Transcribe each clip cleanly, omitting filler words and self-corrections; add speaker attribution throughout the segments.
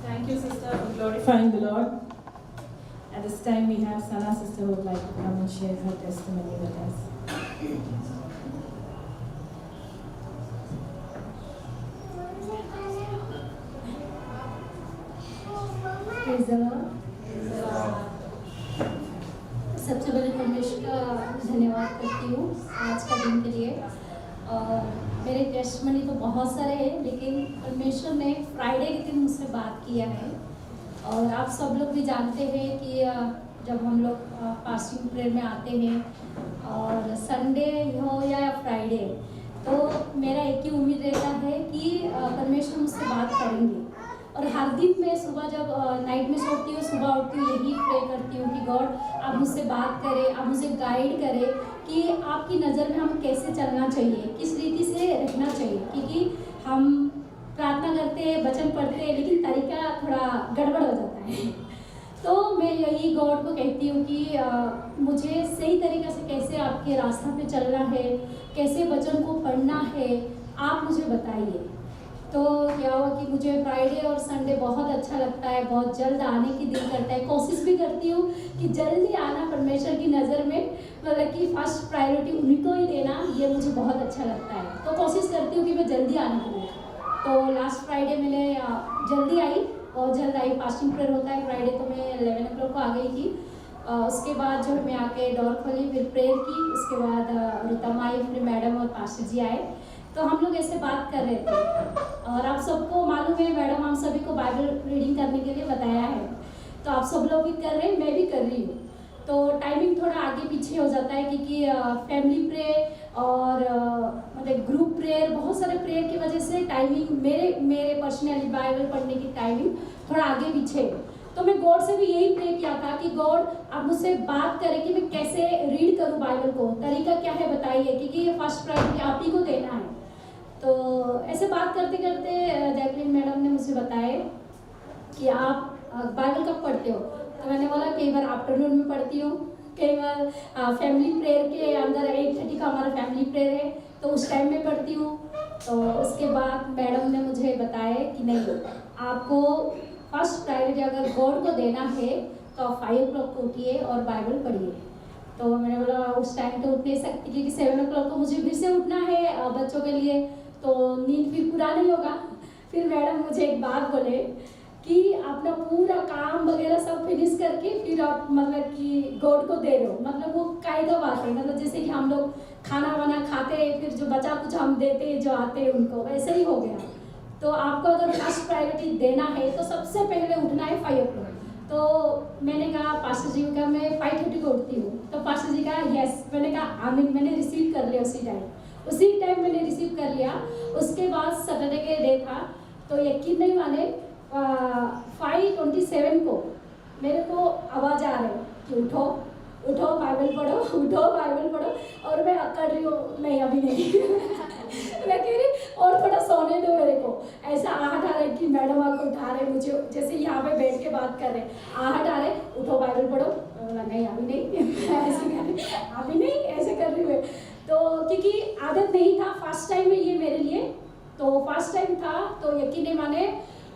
Speaker 1: Thank you, sister, for glorifying the Lord. At this time, we have Sana sister who would like to come and share her testimony with us.
Speaker 2: Praise the Lord. सबसे पहले परमेश्वर का धन्यवाद करती हूँ आज का दिन के लिए। और मेरे टेस्टमनी तो बहुत सारे हैं, लेकिन परमेश्वर ने फ्राइडे के दिन मुझसे बात किया है। और आप सब लोग भी जानते हैं कि जब हम लोग फास्टिंग प्रेयर में आते हैं और संडे हो या फ्राइडे, तो मेरा एक ही उम्मीद रहता है कि परमेश्वर मुझसे बात करेंगे। और हर दिन मैं सुबह जब नाइट में सोती हूँ, सुबह उठती हूँ, यही प्रे करती हूँ कि गॉड आप मुझसे बात करें, आप मुझे गाइड करें कि आपकी नज़र में हम कैसे चलना चाहिए, किस रीति से रहना चाहिए। क्योंकि हम प्रार्थना करते हैं, वचन पढ़ते हैं, लेकिन तरीका थोड़ा गड़बड़ हो जाता है। तो मैं यही गॉड को कहती हूँ कि मुझे सही तरीक़े से कैसे आपके रास्ता पे चलना है, कैसे वचन को पढ़ना है, आप मुझे बताइए। तो क्या हुआ कि मुझे फ्राइडे और संडे बहुत अच्छा लगता है, बहुत जल्द आने की दिल करता है। कोशिश भी करती हूँ कि जल्दी आना परमेश्वर की नज़र में, मतलब कि फर्स्ट प्रायोरिटी उन्हीं को ही देना, ये मुझे बहुत अच्छा लगता है। तो कोशिश करती हूँ कि मैं जल्दी आने के लिए। तो लास्ट फ्राइडे मैंने जल्दी आई, बहुत जल्द आई। फास्टिंग प्रेयर होता है फ्राइडे, तो मैं 11 o'clock को आ गई थी। उसके बाद जो मैं आके डोर खोली, फिर प्रेयर की। उसके बाद रुतम आई, फिर मैडम और पास्टर जी आए, तो हम लोग ऐसे बात कर रहे थे। और आप सबको मालूम है, मैडम हम सभी को बाइबल रीडिंग करने के लिए बताया है, तो आप सब लोग भी कर रहे हैं, मैं भी कर रही हूँ। तो टाइमिंग थोड़ा आगे पीछे हो जाता है, क्योंकि फैमिली प्रेयर और मतलब ग्रुप प्रेयर, बहुत सारे प्रेयर की वजह से टाइमिंग मेरे पर्सनली बाइबल पढ़ने की टाइमिंग थोड़ा आगे पीछे। तो मैं गॉड से भी यही प्रे किया था कि गॉड आप मुझसे बात करें कि मैं कैसे रीड करूँ बाइबल को, तरीका क्या है बताइए, क्योंकि ये फर्स्ट प्रायोरिटी आप ही को देना है। तो ऐसे बात करते करते जैकलिन मैडम ने मुझे बताया कि आप बाइबल कब पढ़ते हो। तो मैंने बोला कई बार आफ्टरनून में पढ़ती हूँ, कई बार फैमिली प्रेयर के अंदर 8:30 का हमारा फैमिली प्रेयर है, तो उस टाइम में पढ़ती हूँ। तो उसके बाद मैडम ने मुझे बताया कि नहीं, आपको फर्स्ट प्रायोरिटी अगर गॉड को देना है तो आप 5 o'clock को उठिए और बाइबल पढ़िए। तो मैंने बोला उस टाइम तो उठ नहीं सकती, क्योंकि 7 o'clock को मुझे फिर से उठना है बच्चों के लिए, तो नींद फिर पूरा नहीं होगा। फिर मैडम मुझे एक बात बोले कि अपना पूरा काम वगैरह सब फिनिश करके फिर आप मतलब कि गॉड को दे दो। मतलब वो कायदा बात है, मतलब जैसे कि हम लोग खाना वाना खाते हैं, फिर जो बचा कुछ हम देते हैं जो आते हैं उनको, वैसे ही हो गया। तो आपको अगर फर्स्ट प्रायोरिटी देना है तो सबसे पहले उठना है 5 o'clock। तो मैंने कहा पास्टर जी का मैं 5:30 को उठती हूँ। तो पास्टर जी कहा यस। मैंने कहा आमीन, मैंने रिसीव कर लिया उसी टाइम मैंने रिसीव कर लिया। उसके बाद सैटरडे के डे था, तो यकीन नहीं माने 5:27 को मेरे को आवाज़ आ रही कि उठो उठो बाइबल पढ़ो, उठो बाइबल पढ़ो। और मैं कर रही हूँ नहीं अभी नहीं मैं कह रही और थोड़ा सोने दो मेरे को। ऐसा आहट आ रहा है कि मैडम आपको उठा रहे मुझे, जैसे यहाँ पे बैठ के बात कर रहे, आहट आ रहे उठो बाइबल पढ़ो। नहीं अभी नहीं ऐसे कर रही, अभी नहीं ऐसे कर रही हूँ। तो क्योंकि आदत नहीं था, फर्स्ट टाइम में ये मेरे लिए, तो फर्स्ट टाइम था, तो यकीन नहीं माने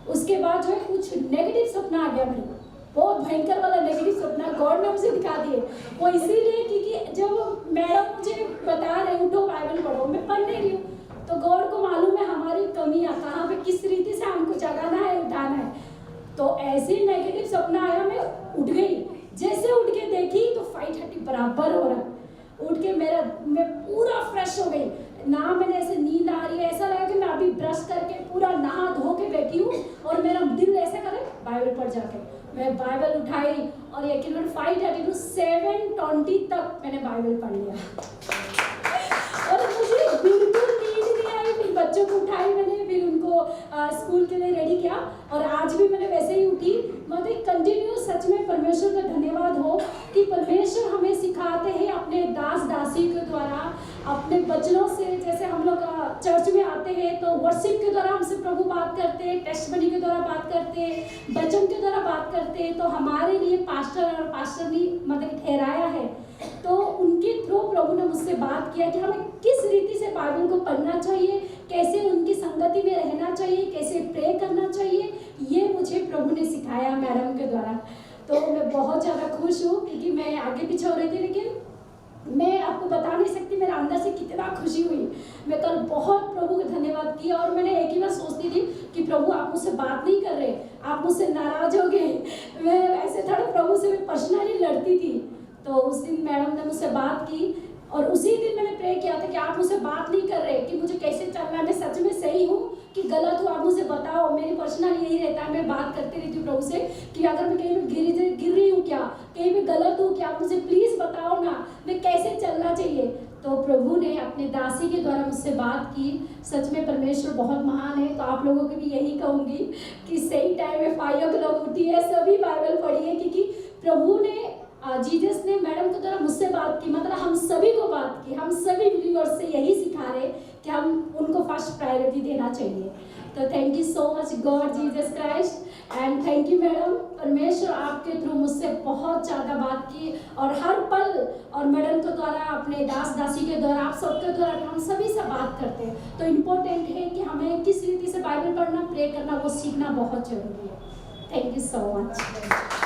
Speaker 2: उसके बाद जो है कुछ नेगेटिव सपना आ गया मेरे को, बहुत भयंकर वाला नेगेटिव सपना गॉड ने मुझे दिखा दिए। वो इसीलिए क्योंकि जब मैडम मुझे बता रहे उठो बाइबल पढ़ो, मैं पढ़ नहीं रही हूँ, तो गॉड को मालूम है हमारी कमियाँ कहाँ पे, किस रीति से हमको जगाना है, उठाना है। तो ऐसे नेगेटिव सपना आया, मैं उठ गई। जैसे उठ के देखी तो 5:30 बराबर हो रहा है। उठ के मैं पूरा फ्रेश हो गई ना, मैंने ऐसे नींद आ रही है, ऐसा लगा कि मैं अभी ब्रश करके पूरा नहा धो के बैठी हूँ और मेरा दिल ऐसा करे बाइबल पढ़ जाके। मैं बाइबल उठाई और यकीन करो 5:30 to 7:20 तक मैंने बाइबल पढ़ लिया और मुझे बिल्कुल नींद नहीं आई। फिर बच्चों को उठाई मैंने, फिर उनको स्कूल के लिए रेडी किया और आज भी मैंने वैसे ही उठी। मतलब कंटिन्यू सच में परमेश्वर का धन्यवाद हो कि परमेश्वर हमें सिखाते हैं अपने दास दासी के द्वारा, अपने वचनों से। जैसे हम लोग चर्च में आते हैं तो वर्शिप के द्वारा हमसे प्रभु बात करते हैं, टेस्टमनी के द्वारा बात करते हैं, वचन के द्वारा बात करते हैं। तो हमारे लिए पास्टर और पास्टरनी मतलब ठहराया है, तो उनके थ्रू प्रभु ने मुझसे बात किया कि हमें किस रीति से बाइबल को पढ़ना चाहिए, कैसे उनकी संगति में रहना चाहिए, कैसे प्रे करना चाहिए। ये मुझे सिखाया मैडम के द्वारा। तो मैं बहुत ज़्यादा खुश हूँ क्योंकि मैं आगे पीछे हो रही थी, लेकिन मैं आपको बता नहीं सकती मेरे अंदर से कितना खुशी हुई। मैं कल बहुत प्रभु को धन्यवाद किया और मैंने एक ही बार सोचती थी कि प्रभु आप मुझसे बात नहीं कर रहे, आप मुझसे नाराज हो गए। मैं ऐसे थोड़ा प्रभु से मैं पर्सनली लड़ती थी। तो उस दिन मैडम ने मुझसे बात की और उसी दिन मैंने प्रे किया था कि आप मुझसे बात नहीं कर रहे कि मुझे कैसे चलना है, मैं सच में सही हूँ कि गलत हूँ, आप मुझे बताओ। मेरी पर्सनल यही रहता है, मैं बात करती रहती हूँ प्रभु से कि अगर मैं कहीं पे गिर रही हूँ क्या, कहीं पे गलत हूँ क्या, आप मुझे प्लीज़ बताओ ना, मैं कैसे चलना चाहिए। तो प्रभु ने अपने दासी के द्वारा मुझसे बात की। सच में परमेश्वर बहुत महान है। तो आप लोगों को भी यही कहूँगी कि सही टाइम में 5 o'clock उठी है, सभी बाइबल पढ़ी है, क्योंकि प्रभु ने जीसस ने मैडम के द्वारा मुझसे बात की, मतलब हम सभी को बात की। हम सभी बिलीवर्स से यही सिखा रहे कि हम उनको फर्स्ट प्रायोरिटी देना चाहिए। तो thank you so much God Jesus Christ and thank you madam. परमेश्वर आपके थ्रू मुझसे बहुत ज़्यादा बात की और हर पल, और मैडम के द्वारा, अपने दास दासी के द्वारा, आप सबके द्वारा हम सभी से बात करते हैं। तो इम्पोर्टेंट है कि हमें किस रीति से बाइबल पढ़ना, प्रे करना, वो सीखना बहुत जरूरी है। Thank you so much.